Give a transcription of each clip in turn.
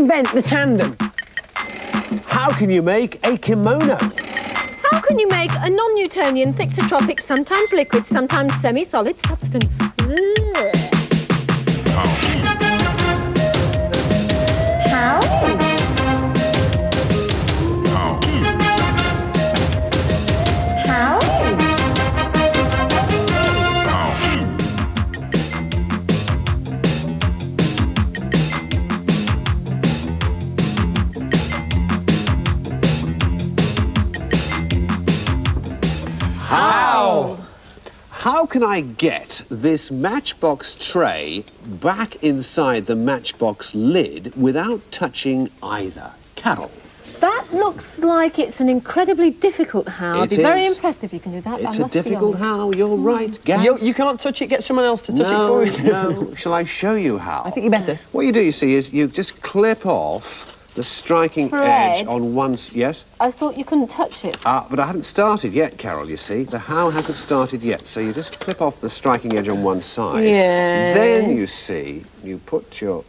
invent the tandem? How can you make a kimono? How can you make a non-Newtonian, thixotropic, sometimes liquid, sometimes semi-solid substance? How? How? How? How can I get this matchbox tray back inside the matchbox lid without touching either? Carol. That looks like it's an incredibly difficult how. I'd be very impressed if you can do that. It's a difficult how, you're right, Gaz. You can't touch it, get someone else to touch it for you. No, shall I show you how? I think you better. What you do, you see, is you just clip off the striking edge on one... Yes? I thought you couldn't touch it. But I haven't started yet, Carol, you see. The how hasn't started yet, so you just clip off the striking edge on one side. Yes. Then, you see, you put your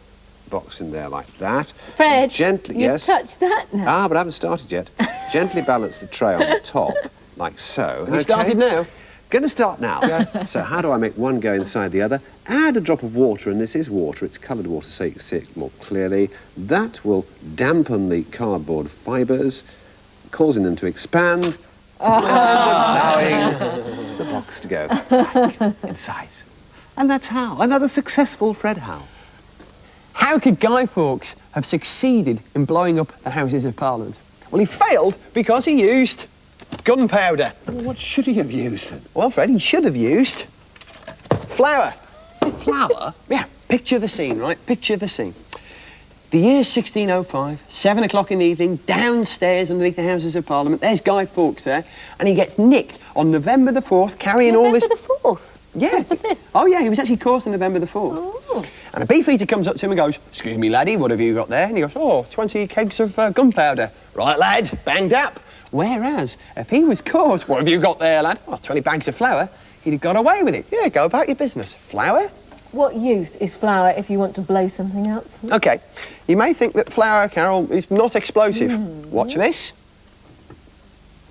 box in there like that. Fred, gently, you touched that now. But I haven't started yet. Gently balance the tray on the top, like so. Have you started now? Going to start now. Yeah. So how do I make one go inside the other? Add a drop of water, and this is water. It's coloured water, so you can see it more clearly. That will dampen the cardboard fibres, causing them to expand, and allowing the box to go back inside. And that's how. Another successful Fred how. How could Guy Fawkes have succeeded in blowing up the Houses of Parliament? Well, he failed because he used gunpowder. Well, what should he have used then? Well, Fred, he should have used flour. Flour? Yeah, picture the scene, right? Picture the scene. The year 1605, 7 o'clock in the evening, downstairs underneath the Houses of Parliament, there's Guy Fawkes there, and he gets nicked on November the 4th, carrying all this... November the 4th? Yeah. The 5th? Oh, yeah, he was actually caught on November the 4th. Oh. And a beefeater comes up to him and goes, "Excuse me, laddie, what have you got there?" And he goes, "Oh, 20 kegs of gunpowder." "Right, lad, banged up." Whereas, if he was caught, "What have you got there, lad?" "Oh, 20 bags of flour." He'd have got away with it. "Yeah, go about your business." Flour? What use is flour if you want to blow something up? OK, you may think that flour, Carol, is not explosive. Watch this.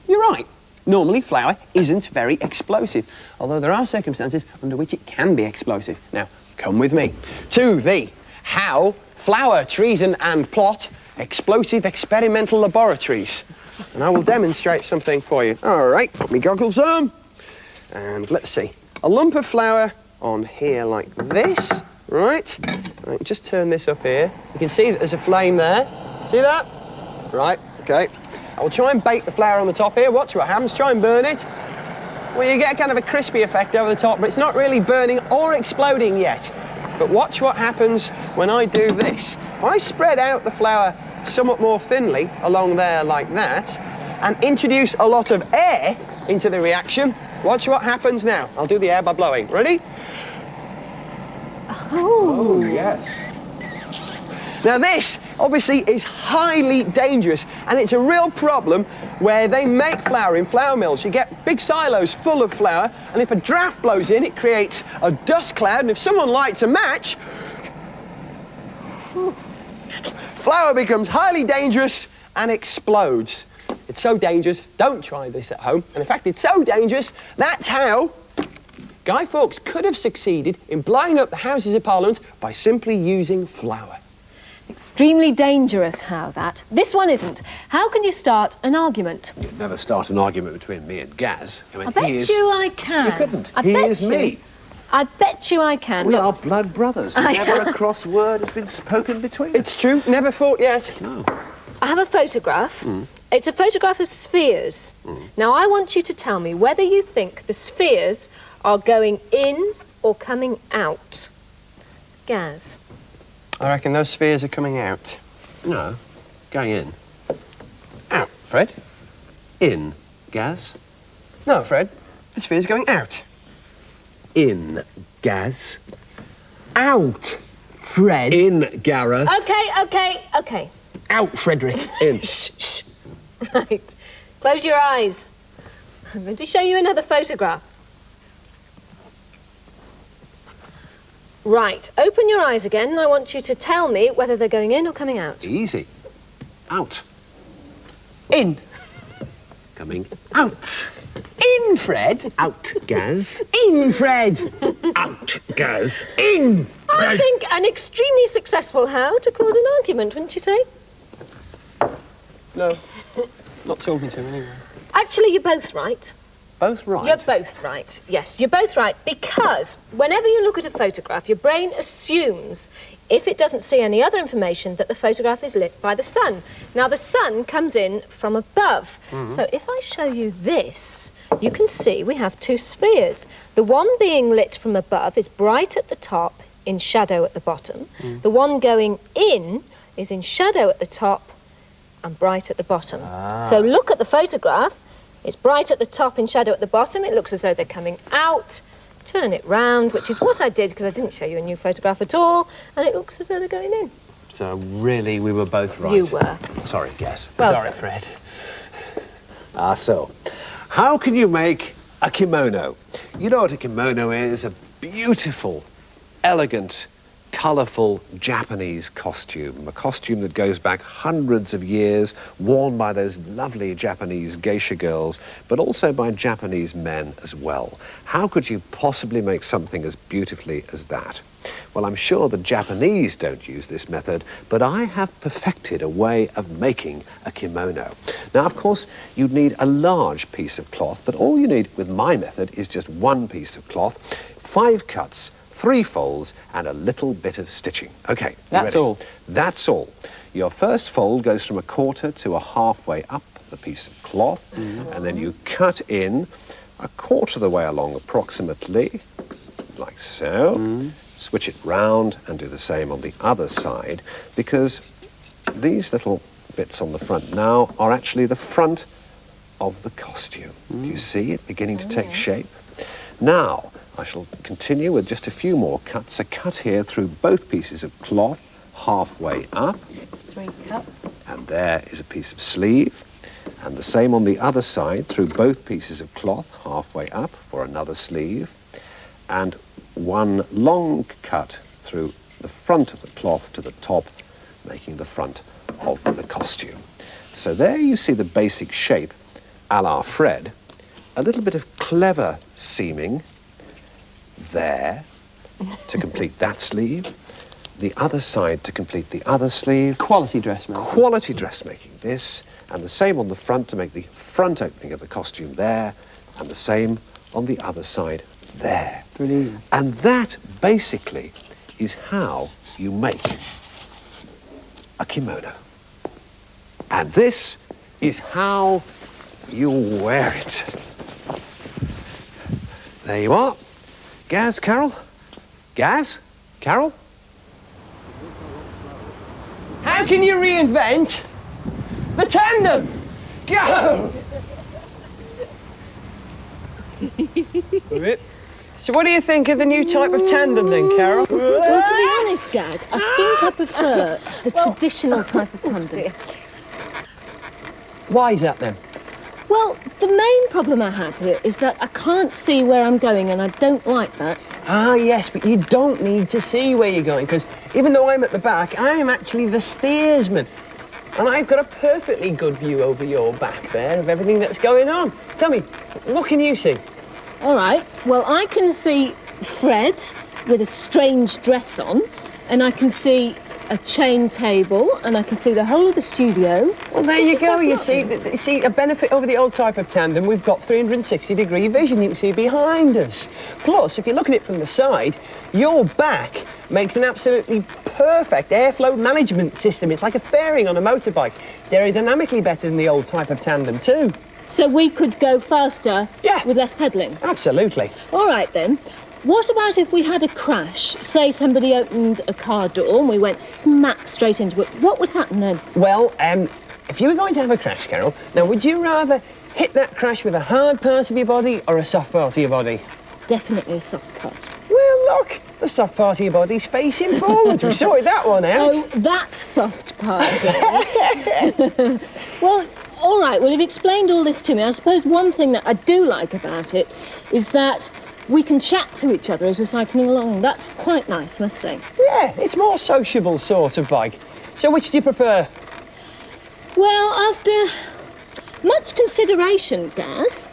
You're right. Normally, flour isn't very explosive, although there are circumstances under which it can be explosive. Now, come with me to the how, flour, treason and plot, explosive experimental laboratories. And I will demonstrate something for you. All right, put me goggles on. And let's see. A lump of flour on here like this, right? I can just turn this up here. You can see that there's a flame there. See that? Right, OK. I will try and bake the flour on the top here. Watch what happens. Try and burn it. Well, you get kind of a crispy effect over the top, but it's not really burning or exploding yet. But watch what happens when I do this. I spread out the flour somewhat more thinly along there like that and introduce a lot of air into the reaction. Watch what happens now. I'll do the air by blowing. Ready? Oh, yes. Now this, obviously, is highly dangerous, and it's a real problem where they make flour in flour mills. You get big silos full of flour, and if a draft blows in, it creates a dust cloud, and if someone lights a match, flour becomes highly dangerous and explodes. It's so dangerous, don't try this at home. And in fact, it's so dangerous, that's how Guy Fawkes could have succeeded in blowing up the Houses of Parliament by simply using flour. Extremely dangerous, how that. This one isn't. How can you start an argument? You'd never start an argument between me and Gaz. I mean, I bet you I can. You couldn't. I He bet is you. me. I bet you I can. We Look, are blood brothers. Never a cross word has been spoken between us. It's true, never fought yet. No. I have a photograph. It's a photograph of spheres. Now, I want you to tell me whether you think the spheres are going in or coming out. Gaz. I reckon those spheres are coming out. No. Going in. Out, Fred. In. Gaz. No, Fred. The sphere's going out. In. Gaz. Out, Fred. In, Gareth. Okay. Out, Frederick. In. Shh. Right. Close your eyes. I'm going to show you another photograph. Right, open your eyes again, and I want you to tell me whether they're going in or coming out. Easy. Out. In. Coming out. In, Fred. Out, Gaz. In, Fred. Out, Gaz. In. I think an extremely successful how to cause an argument, wouldn't you say? No. Not talking to him anyway. Actually, you're both right. Both right. You're both right. Yes, you're both right, because whenever you look at a photograph, your brain assumes, if it doesn't see any other information, that the photograph is lit by the sun. Now, the sun comes in from above. So if I show you this, you can see we have two spheres. The one being lit from above is bright at the top, in shadow at the bottom. The one going in is in shadow at the top and bright at the bottom. So look at the photograph. It's bright at the top, in shadow at the bottom. It looks as though they're coming out. Turn it round, which is what I did, because I didn't show you a new photograph at all, and it looks as though they're going in. So really, we were both right. You were. Sorry, Gaz. Well Sorry, done. Fred. So, how can you make a kimono? You know what a kimono is? A beautiful, elegant, colourful Japanese costume. A costume that goes back hundreds of years, worn by those lovely Japanese geisha girls, but also by Japanese men as well. How could you possibly make something as beautifully as that? Well, I'm sure the Japanese don't use this method, but I have perfected a way of making a kimono. Now, of course, you'd need a large piece of cloth, but all you need with my method is just one piece of cloth, 5 cuts, 3 folds, and a little bit of stitching. Okay, That's ready? all. That's all. Your first fold goes from a quarter to a halfway up the piece of cloth, and then you cut in a quarter of the way along approximately, like so. Switch it round and do the same on the other side, because these little bits on the front now are actually the front of the costume. Do you see it beginning to take shape? Now, I shall continue with just a few more cuts. A cut here through both pieces of cloth, halfway up. 3 cuts. And there is a piece of sleeve. And the same on the other side, through both pieces of cloth, halfway up for another sleeve. And one long cut through the front of the cloth to the top, making the front of the costume. So there you see the basic shape, a la Fred. A little bit of clever seaming there to complete that sleeve. The other side to complete the other sleeve. Quality dressmaking. Quality dressmaking, this. And the same on the front to make the front opening of the costume there. And the same on the other side there. Brilliant. And that basically is how you make a kimono. And this is how you wear it. There you are. Gaz, Carol? Gaz? Carol? How can you reinvent the tandem? Go! So what do you think of the new type of tandem then, Carol? Well, to be honest, Gad, I think I prefer the traditional type of tandem. Why is that then? Well, the main problem I have here is that I can't see where I'm going, and I don't like that. Ah, yes, but you don't need to see where you're going, because even though I'm at the back, I am actually the steersman. And I've got a perfectly good view over your back there of everything that's going on. Tell me, what can you see? All right, well, I can see Fred with a strange dress on, and I can see a chain table, and I can see the whole of the studio. Well, there you go. You see, a benefit over the old type of tandem, we've got 360-degree vision. You can see behind us. Plus, if you look at it from the side, your back makes an absolutely perfect airflow management system. It's like a fairing on a motorbike. It's aerodynamically better than the old type of tandem, too. So we could go faster with less pedalling? Absolutely. All right, then. What about if we had a crash? Say somebody opened a car door and we went smack straight into it. What would happen then? Well, if you were going to have a crash, Carol, now would you rather hit that crash with a hard part of your body or a soft part of your body? Definitely a soft part. Well, look, the soft part of your body's facing forwards. We sorted that one out. Oh, that soft part. Well, all right, well, you've explained all this to me. I suppose one thing that I do like about it is that we can chat to each other as we're cycling along. That's quite nice, I must say. Yeah, it's more sociable sort of bike. So which do you prefer? Well, after much consideration, Gaz,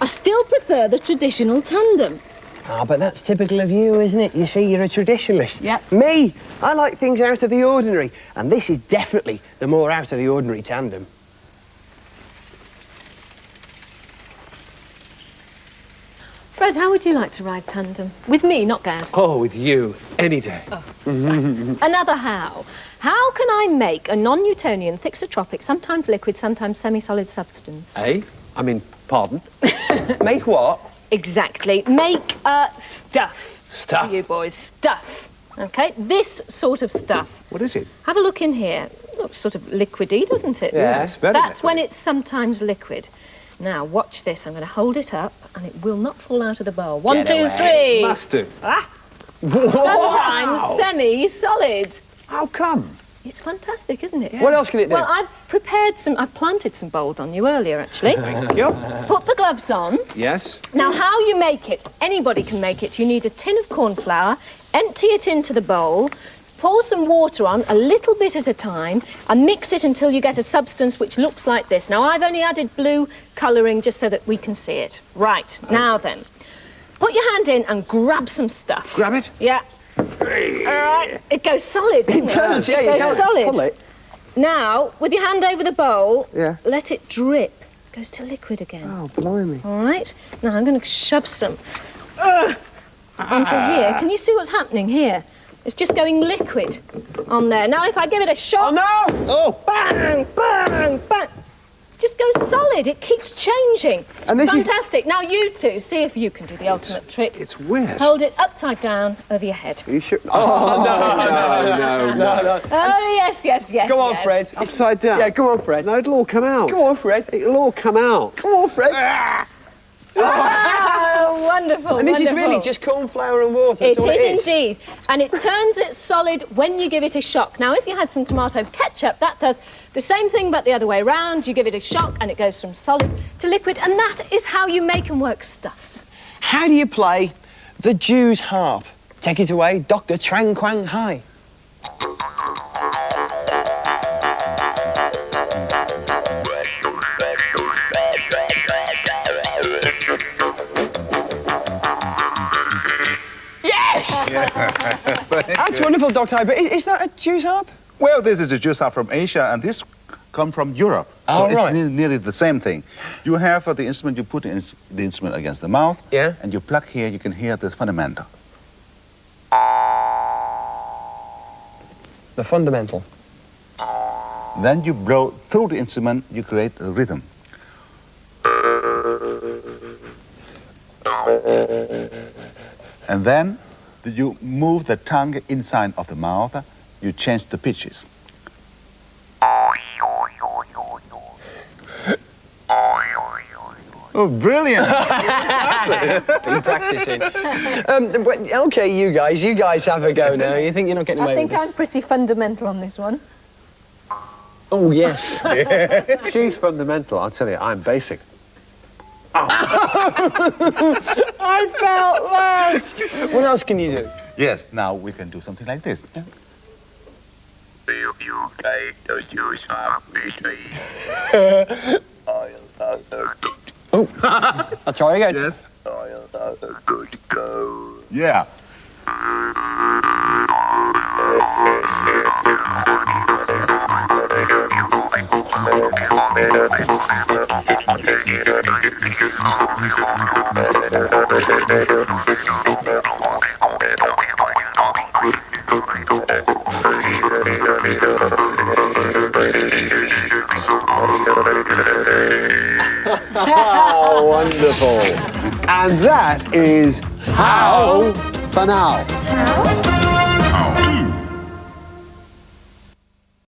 I still prefer the traditional tandem. Ah, but that's typical of you, isn't it? You see, you're a traditionalist. Yep. Me, I like things out of the ordinary, and this is definitely the more out of the ordinary tandem. Fred, how would you like to ride tandem? With me, not Gaz. Oh, with you, any day. Another how. How can I make a non-Newtonian, thixotropic, sometimes liquid, sometimes semi-solid substance? Eh? I mean, pardon? Make what? Exactly. Make stuff. Stuff. To you boys, stuff. Okay, this sort of stuff. What is it? Have a look in here. Looks sort of liquidy, doesn't it? Yeah. Yes, very That's liquidy. when it's sometimes liquid. Now, watch this. I'm going to hold it up, and it will not fall out of the bowl. One, Get two, away. three. Must do. Ah, sometimes semi-solid. How come? It's fantastic, isn't it? What else can it do? Well, I've planted some bowls on you earlier, actually. Thank you. Put the gloves on. Yes. Now, how you make it, anybody can make it. You need a tin of corn flour, empty it into the bowl, pour some water on, a little bit at a time, and mix it until you get a substance which looks like this. Now, I've only added blue colouring just so that we can see it. Right, now then. Put your hand in and grab some stuff. Grab it. Yeah. All right. It goes solid, doesn't it? It does, yeah, you It can goes solid. pull it. Now, with your hand over the bowl, Yeah. let it drip. Goes to liquid again. Oh, blimey. All right. Now I'm going to shove some onto here. Can you see what's happening here? It's just going liquid on there. Now if I give it a shot, Oh, no! Oh! bang, bang, bang. It just goes solid. It keeps changing. And this is- fantastic. Now you two, see if you can do the ultimate trick. It's weird. Hold it upside down over your head. Are you sure? Oh, no. Oh yes, yes, yes. Go on, yes. Fred. Upside down. Yeah, go on, Fred. No, it'll all come out. Go on, Fred. It'll all come out. Come on, Fred. Oh, wonderful. And this is wonderful. really just corn flour and water. It That's all is indeed, and it turns it solid when you give it a shock. Now, if you had some tomato ketchup, that does the same thing, but the other way round. You give it a shock, and it goes from solid to liquid, and that is how you make and work stuff. How do you play the Jew's harp? Take it away, Dr. Trang Quang Hai. That's wonderful, Dr. Hai, but is that a Jew's harp? Well, this is a Jew's harp from Asia, and this come from Europe. Oh, so right. it's nearly the same thing. You have the instrument, you put the instrument against the mouth, Yeah. and you plug here, you can hear this fundamental. The fundamental. Then you blow through the instrument, you create a rhythm. And then you move the tongue inside of the mouth, you change the pitches. Oh, brilliant! Been practicing. Okay, you guys have a go now. You think you're not getting I away think with this? I'm pretty fundamental on this one. Oh, yes. She's fundamental. I'll tell you, I'm basic. I felt lost. What else can you do? Yes, now we can do something like this. Oh, I'll try again. Yes. Yeah. How wonderful. And that is how for now. How?